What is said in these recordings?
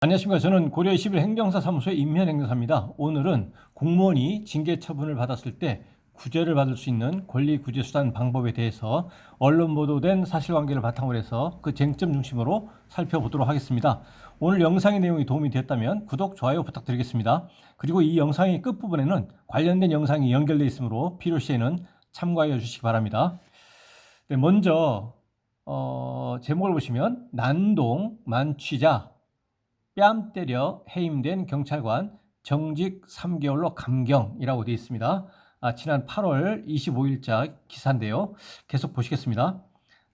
안녕하십니까. 저는 고려 21 행정사 사무소의 임현행정사입니다. 오늘은 공무원이 징계 처분을 받았을 때 구제를 받을 수 있는 권리 구제 수단 방법에 대해서 언론 보도된 사실관계를 바탕으로 해서 그 쟁점 중심으로 살펴보도록 하겠습니다. 오늘 영상의 내용이 도움이 되었다면 구독, 좋아요 부탁드리겠습니다. 그리고 이 영상의 끝부분에는 관련된 영상이 연결되어 있으므로 필요시에는 참고하여 주시기 바랍니다. 네, 먼저 제목을 보시면 난동 만취자 뺨 때려 해임된 경찰관 정직 3개월로 감경이라고 되어 있습니다. 지난 8월 25일자 기사인데요. 계속 보시겠습니다.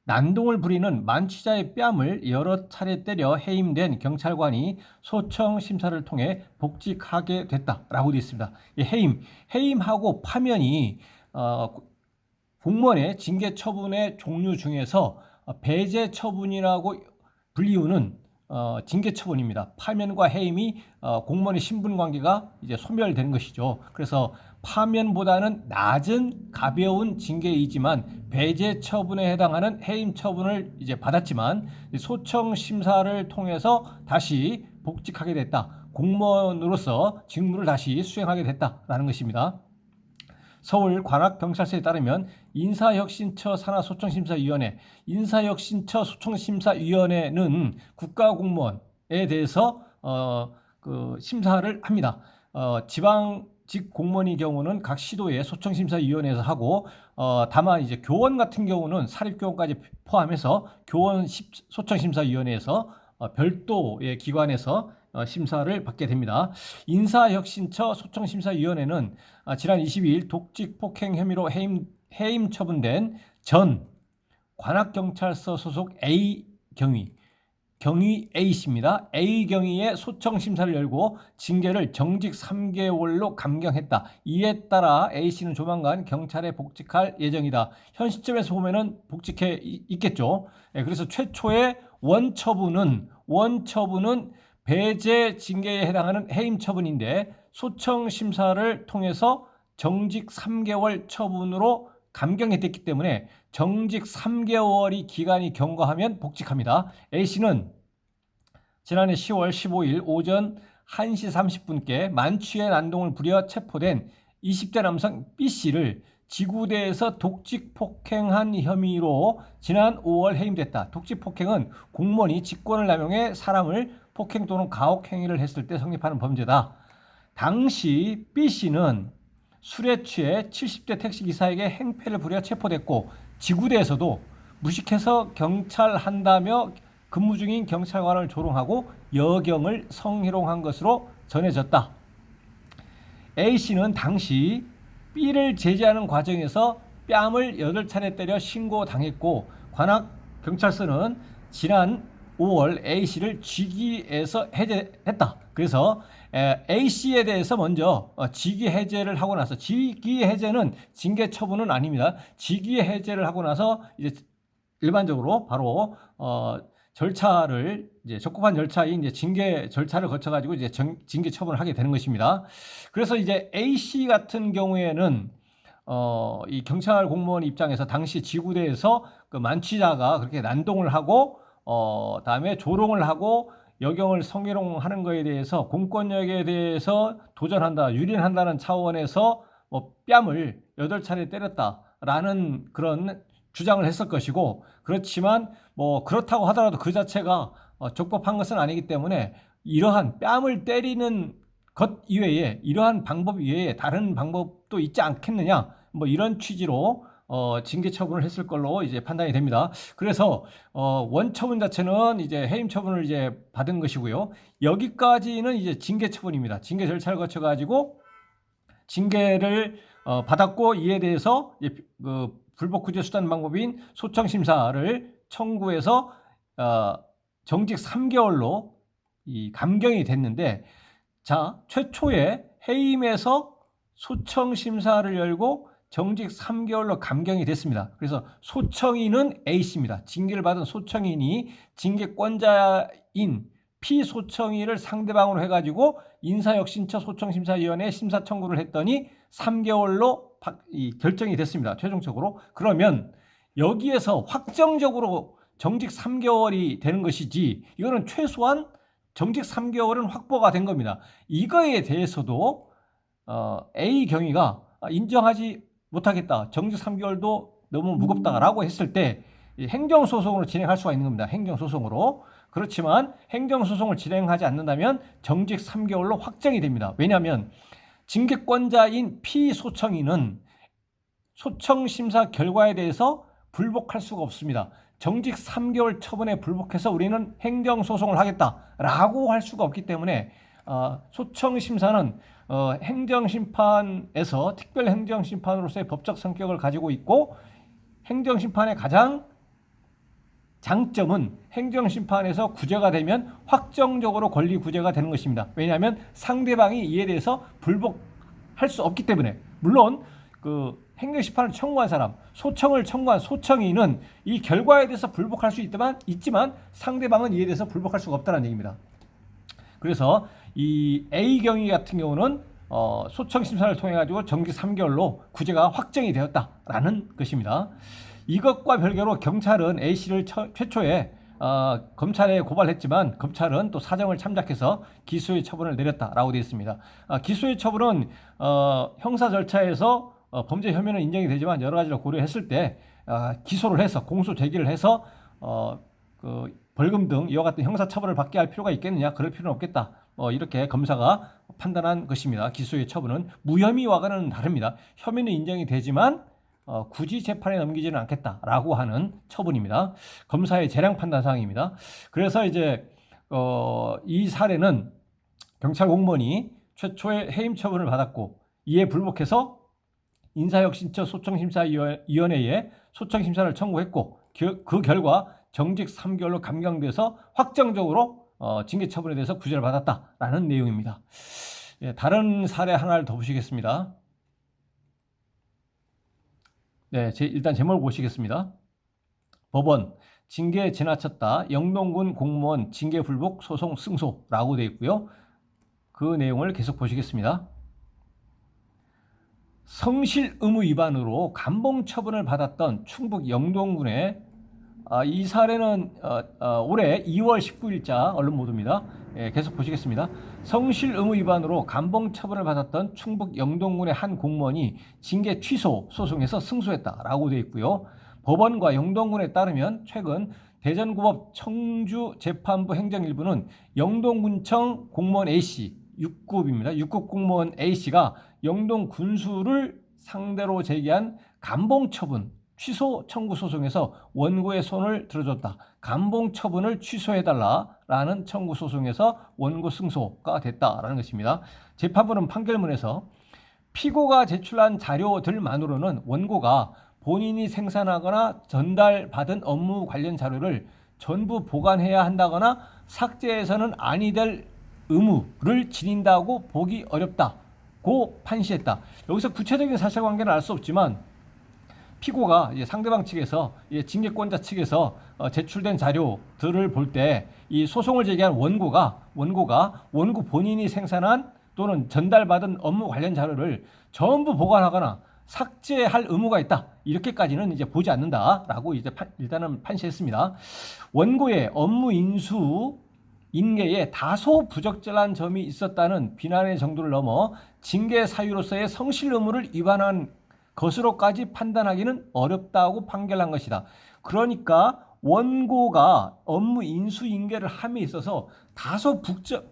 난동을 부리는 만취자의 뺨을 여러 차례 때려 해임된 경찰관이 소청 심사를 통해 복직하게 됐다라고 되어 있습니다. 해임하고 파면이 공무원의 징계 처분의 종류 중에서 배제 처분이라고 불리우는 징계 처분입니다. 파면과 해임이 공무원의 신분 관계가 이제 소멸되는 것이죠. 그래서 파면보다는 낮은 가벼운 징계이지만 배제 처분에 해당하는 해임 처분을 이제 받았지만 소청 심사를 통해서 다시 복직하게 됐다. 공무원으로서 직무를 다시 수행하게 됐다라는 것입니다. 서울 관악경찰서에 따르면 인사혁신처 산하소청심사위원회, 인사혁신처 소청심사위원회는 국가공무원에 대해서 심사를 합니다. 지방직 공무원의 경우는 각 시도의 소청심사위원회에서 하고, 다만 이제 교원 같은 경우는 사립교원까지 포함해서 교원 소청심사위원회에서 별도의 기관에서 심사를 받게 됩니다. 인사혁신처 소청심사위원회는 지난 22일 독직폭행 혐의로 해임 처분된 전 관악경찰서 소속 경위 A씨입니다. A경위의 소청심사를 열고 징계를 정직 3개월로 감경했다. 이에 따라 A씨는 조만간 경찰에 복직할 예정이다. 현 시점에서 보면은 복직해 있겠죠. 그래서 최초의 원처분은 배제 징계에 해당하는 해임 처분인데 소청 심사를 통해서 정직 3개월 처분으로 감경이 됐기 때문에 정직 3개월이 기간이 경과하면 복직합니다. A씨는 지난해 10월 15일 오전 1시 30분께 만취의 난동을 부려 체포된 20대 남성 B씨를 지구대에서 독직폭행한 혐의로 지난 5월 해임됐다. 독직폭행은 공무원이 직권을 남용해 사람을 폭행 또는 가혹 행위를 했을 때 성립하는 범죄다. 당시 B씨는 술에 취해 70대 택시기사에게 행패를 부려 체포됐고 지구대에서도 무식해서 경찰한다며 근무 중인 경찰관을 조롱하고 여경을 성희롱한 것으로 전해졌다. A씨는 당시 B를 제지하는 과정에서 뺨을 8차례 때려 신고당했고 관악경찰서는 지난 5월 A씨를 직위에서 해제했다. 그래서 A씨에 대해서 먼저 직위 해제를 하고 나서 직위 해제는 징계 처분은 아닙니다. 직위 해제를 하고 나서 이제 일반적으로 바로 절차를 이제 적법한 절차인 이제 징계 절차를 거쳐 가지고 이제 징계 처분을 하게 되는 것입니다. 그래서 이제 A씨 같은 경우에는 이 경찰 공무원 입장에서 당시 지구대에서 그 만취자가 그렇게 난동을 하고 다음에 조롱을 하고 여경을 성희롱하는 것에 대해서 공권력에 대해서 도전한다, 유린한다는 차원에서 뺨을 8차례 때렸다라는 그런 주장을 했을 것이고, 그렇지만 그렇다고 하더라도 그 자체가 적법한 것은 아니기 때문에 이러한 뺨을 때리는 것 이외에 이러한 방법 이외에 다른 방법도 있지 않겠느냐, 이런 취지로 징계 처분을 했을 걸로 이제 판단이 됩니다. 그래서 원처분 자체는 이제 해임 처분을 이제 받은 것이고요. 여기까지는 이제 징계 처분입니다. 징계 절차를 거쳐 가지고 징계를 받았고, 이에 대해서 그 불복 구제 수단 방법인 소청 심사를 청구해서 정직 3개월로 이 감경이 됐는데, 자, 최초에 해임에서 소청 심사를 열고 정직 3개월로 감경이 됐습니다. 그래서 소청인은 A씨입니다. 징계를 받은 소청인이 징계권자인 피소청인을 상대방으로 해가지고 인사혁신처 소청심사위원회에 심사 청구를 했더니 3개월로 결정이 됐습니다. 최종적으로. 그러면 여기에서 확정적으로 정직 3개월이 되는 것이지, 이거는 최소한 정직 3개월은 확보가 된 겁니다. 이거에 대해서도 A 경위가 인정하지 못하겠다. 정직 3개월도 너무 무겁다라고 했을 때 행정소송으로 진행할 수가 있는 겁니다. 행정소송으로. 그렇지만 행정소송을 진행하지 않는다면 정직 3개월로 확정이 됩니다. 왜냐하면 징계권자인 피소청인은 소청심사 결과에 대해서 불복할 수가 없습니다. 정직 3개월 처분에 불복해서 우리는 행정소송을 하겠다라고 할 수가 없기 때문에 소청심사는 행정심판에서 특별행정심판으로서의 법적 성격을 가지고 있고 행정심판의 가장 장점은 행정심판에서 구제가 되면 확정적으로 권리 구제가 되는 것입니다. 왜냐하면 상대방이 이에 대해서 불복할 수 없기 때문에. 물론 그 행정심판을 청구한 사람, 소청을 청구한 소청인은 이 결과에 대해서 불복할 수 있지만 상대방은 이에 대해서 불복할 수가 없다는 얘기입니다. 그래서 이 A 경위 같은 경우는 소청 심사를 통해 가지고 정직 3개월로 구제가 확정이 되었다라는 것입니다. 이것과 별개로 경찰은 A 씨를 최초에 검찰에 고발했지만 검찰은 또 사정을 참작해서 기소의 처분을 내렸다라고 되어 있습니다. 기소의 처분은 형사 절차에서 범죄 혐의는 인정이 되지만 여러 가지를 고려했을 때 기소를 해서 공소 제기를 해서 그 벌금 등 이와 같은 형사 처벌을 받게 할 필요가 있겠느냐? 그럴 필요는 없겠다. 이렇게 검사가 판단한 것입니다. 기소의 처분은 무혐의와는 다릅니다. 혐의는 인정이 되지만 굳이 재판에 넘기지는 않겠다라고 하는 처분입니다. 검사의 재량 판단 사항입니다. 그래서 이제 이 사례는 경찰 공무원이 최초의 해임 처분을 받았고 이에 불복해서 인사혁신처 소청심사위원회에 소청심사를 청구했고 그 결과 정직 3개월로 감경돼서 확정적으로 징계 처분에 대해서 구제를 받았다라는 내용입니다. 다른 사례 하나를 더 보시겠습니다. 네, 일단 제목을 보시겠습니다. 법원 징계 지나쳤다. 영동군 공무원 징계 불복 소송 승소라고 되어 있고요. 그 내용을 계속 보시겠습니다. 성실 의무 위반으로 감봉 처분을 받았던 충북 영동군의 이 사례는 올해 2월 19일자 언론 보도입니다. 계속 보시겠습니다. 성실 의무 위반으로 감봉 처분을 받았던 충북 영동군의 한 공무원이 징계 취소 소송에서 승소했다라고 되어 있고요. 법원과 영동군에 따르면 최근 대전고법 청주재판부 행정일부는 영동군청 공무원 A씨 6급입니다. 6급 공무원 A씨가 영동군수를 상대로 제기한 감봉 처분 취소 청구 소송에서 원고의 손을 들어줬다. 감봉 처분을 취소해달라라는 청구 소송에서 원고 승소가 됐다라는 것입니다. 재판부는 판결문에서 피고가 제출한 자료들만으로는 원고가 본인이 생산하거나 전달받은 업무 관련 자료를 전부 보관해야 한다거나 삭제해서는 아니 될 의무를 지닌다고 보기 어렵다고 판시했다. 여기서 구체적인 사실관계는 알 수 없지만 피고가 상대방 측에서 징계권자 측에서 제출된 자료들을 볼 때 이 소송을 제기한 원고 본인이 생산한 또는 전달받은 업무 관련 자료를 전부 보관하거나 삭제할 의무가 있다. 이렇게까지는 이제 보지 않는다라고 이제 일단은 판시했습니다. 원고의 업무 인수 인계에 다소 부적절한 점이 있었다는 비난의 정도를 넘어 징계 사유로서의 성실 의무를 위반한 것으로까지 판단하기는 어렵다고 판결한 것이다. 그러니까 원고가 업무 인수인계를 함에 있어서 다소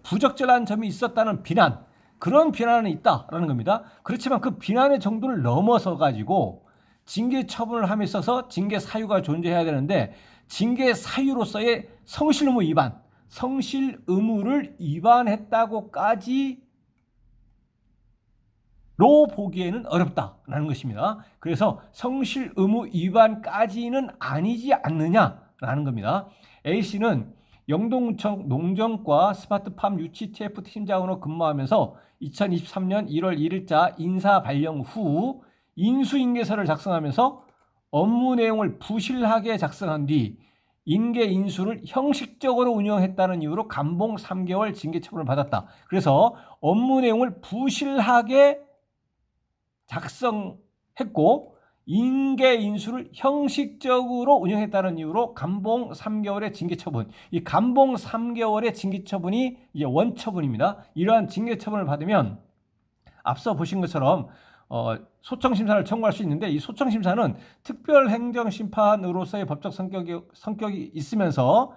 부적절한 점이 있었다는 비난, 그런 비난은 있다라는 겁니다. 그렇지만 그 비난의 정도를 넘어서 가지고 징계 처분을 함에 있어서 징계 사유가 존재해야 되는데 징계 사유로서의 성실 의무 위반, 성실 의무를 위반했다고까지 로 보기에는 어렵다라는 것입니다. 그래서 성실 의무 위반까지는 아니지 않느냐라는 겁니다. A씨는 영동구청 농정과 스마트팜 유치 TF 팀장으로 근무하면서 2023년 1월 1일자 인사 발령 후 인수인계서를 작성하면서 업무 내용을 부실하게 작성한 뒤 인계 인수를 형식적으로 운영했다는 이유로 감봉 3개월 징계 처분을 받았다. 그래서 업무 내용을 부실하게 작성했고 인계 인수를 형식적으로 운영했다는 이유로 감봉 3개월의 징계 처분. 이 감봉 3개월의 징계 처분이 이제 원처분입니다. 이러한 징계 처분을 받으면 앞서 보신 것처럼 소청 심사를 청구할 수 있는데, 이 소청 심사는 특별 행정 심판으로서의 법적 성격이 있으면서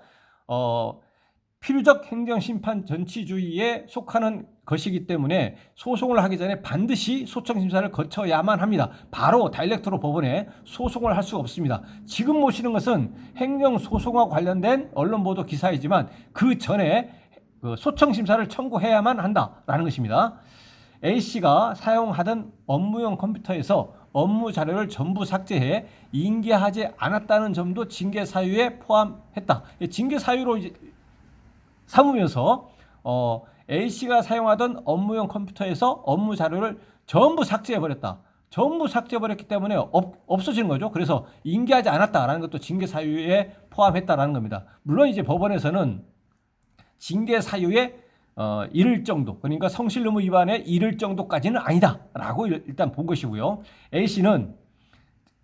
필요적 행정심판 전치주의에 속하는 것이기 때문에 소송을 하기 전에 반드시 소청심사를 거쳐야만 합니다. 바로 다이렉트로 법원에 소송을 할 수가 없습니다. 지금 보시는 것은 행정소송과 관련된 언론보도 기사이지만 그 전에 소청심사를 청구해야만 한다라는 것입니다. A씨가 사용하던 업무용 컴퓨터에서 업무 자료를 전부 삭제해 인계하지 않았다는 점도 징계 사유에 포함했다. 징계 사유로 이제 삼으면서 A씨가 사용하던 업무용 컴퓨터에서 업무 자료를 전부 삭제해버렸다. 전부 삭제해버렸기 때문에 없어지는 거죠. 그래서 인계하지 않았다라는 것도 징계 사유에 포함했다라는 겁니다. 물론 이제 법원에서는 징계 사유에 이를 정도, 그러니까 성실 의무 위반에 이를 정도까지는 아니다라고 일단 본 것이고요. A씨는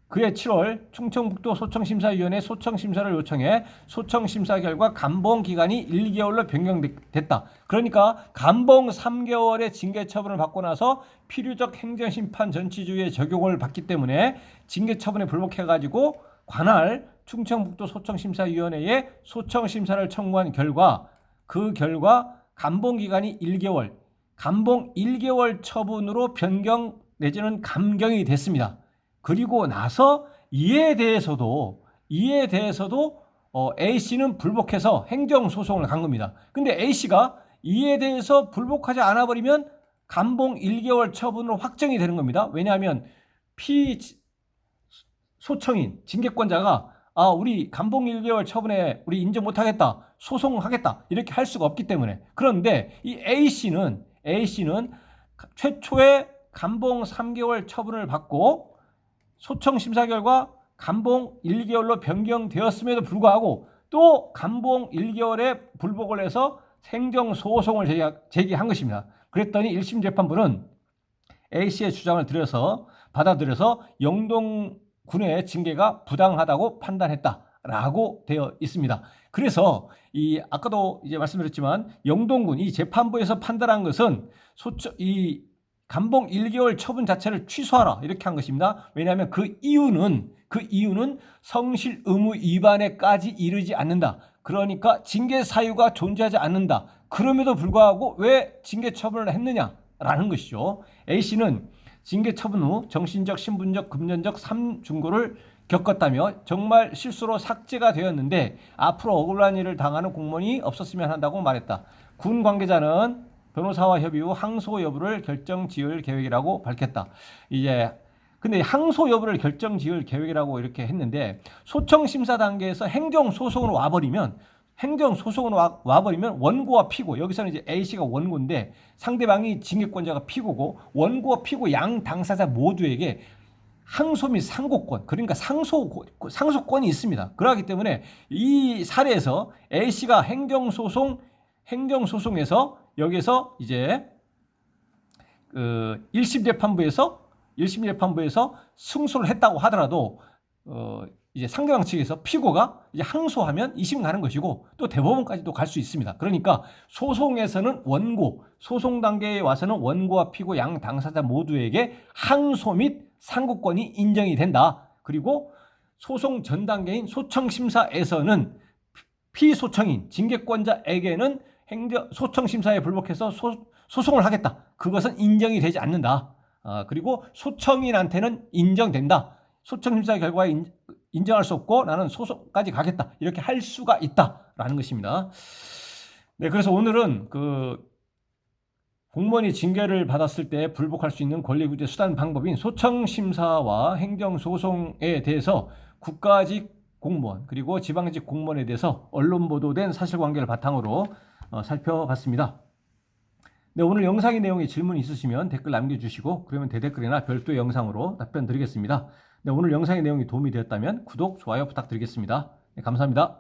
그해 7월 충청북도 소청심사위원회 소청심사를 요청해 소청심사 결과 감봉기간이 1개월로 변경됐다. 그러니까 감봉 3개월의 징계처분을 받고 나서 필요적 행정심판 전치주의의 적용을 받기 때문에 징계처분에 불복해가지고 관할 충청북도 소청심사위원회에 소청심사를 청구한 결과, 그 결과 감봉기간이 1개월, 감봉 1개월 처분으로 변경 내지는 감경이 됐습니다. 그리고 나서 이에 대해서도 A씨는 불복해서 행정소송을 간 겁니다. 근데 A씨가 이에 대해서 불복하지 않아 버리면 감봉 1개월 처분으로 확정이 되는 겁니다. 왜냐하면 소청인 징계권자가 우리 감봉 1개월 처분에 우리 인정 못하겠다, 소송하겠다 이렇게 할 수가 없기 때문에. 그런데 이 A씨는 최초에 감봉 3개월 처분을 받고 소청 심사 결과 감봉 1개월로 변경되었음에도 불구하고 또 감봉 1개월에 불복을 해서 행정소송을 제기한 것입니다. 그랬더니 1심 재판부는 A씨의 주장을 받아들여서 영동군의 징계가 부당하다고 판단했다라고 되어 있습니다. 그래서 아까도 이제 말씀드렸지만 영동군 이 재판부에서 판단한 것은 이 감봉 1개월 처분 자체를 취소하라 이렇게 한 것입니다. 왜냐하면 그 이유는 성실 의무 위반에까지 이르지 않는다. 그러니까 징계 사유가 존재하지 않는다. 그럼에도 불구하고 왜 징계 처분을 했느냐라는 것이죠. A씨는 징계 처분 후 정신적, 신분적, 금전적 3중고를 겪었다며 정말 실수로 삭제가 되었는데 앞으로 억울한 일을 당하는 공무원이 없었으면 한다고 말했다. 군 관계자는 변호사와 협의 후 항소 여부를 결정 지을 계획이라고 밝혔다. 근데 항소 여부를 결정 지을 계획이라고 이렇게 했는데 소청 심사 단계에서 행정소송으로 와버리면 원고와 피고, 여기서는 이제 A씨가 원고인데 상대방이 징계권자가 피고고, 원고와 피고 양 당사자 모두에게 항소 및 상고권, 그러니까 상소권이 있습니다. 그렇기 때문에 이 사례에서 A씨가 행정소송에서 여기서 이제 1심 재판부에서 승소를 했다고 하더라도 이제 상대방 측에서 피고가 이제 항소하면 2심 가는 것이고 또 대법원까지도 갈 수 있습니다. 그러니까 소송에서는 소송 단계에 와서는 원고와 피고 양 당사자 모두에게 항소 및 상고권이 인정이 된다. 그리고 소송 전 단계인 소청심사에서는 피소청인 징계권자에게는 소청심사에 불복해서 소송을 하겠다. 그것은 인정이 되지 않는다. 그리고 소청인한테는 인정된다. 소청심사 결과에 인정할 수 없고 나는 소송까지 가겠다. 이렇게 할 수가 있다라는 것입니다. 네, 그래서 오늘은 공무원이 징계를 받았을 때 불복할 수 있는 권리구제 수단 방법인 소청심사와 행정소송에 대해서 국가직 공무원 그리고 지방직 공무원에 대해서 언론 보도된 사실관계를 바탕으로 살펴봤습니다. 네, 오늘 영상의 내용에 질문 있으시면 댓글 남겨주시고 그러면 대댓글이나 별도의 영상으로 답변 드리겠습니다. 네, 오늘 영상의 내용이 도움이 되었다면 구독, 좋아요 부탁드리겠습니다. 네, 감사합니다.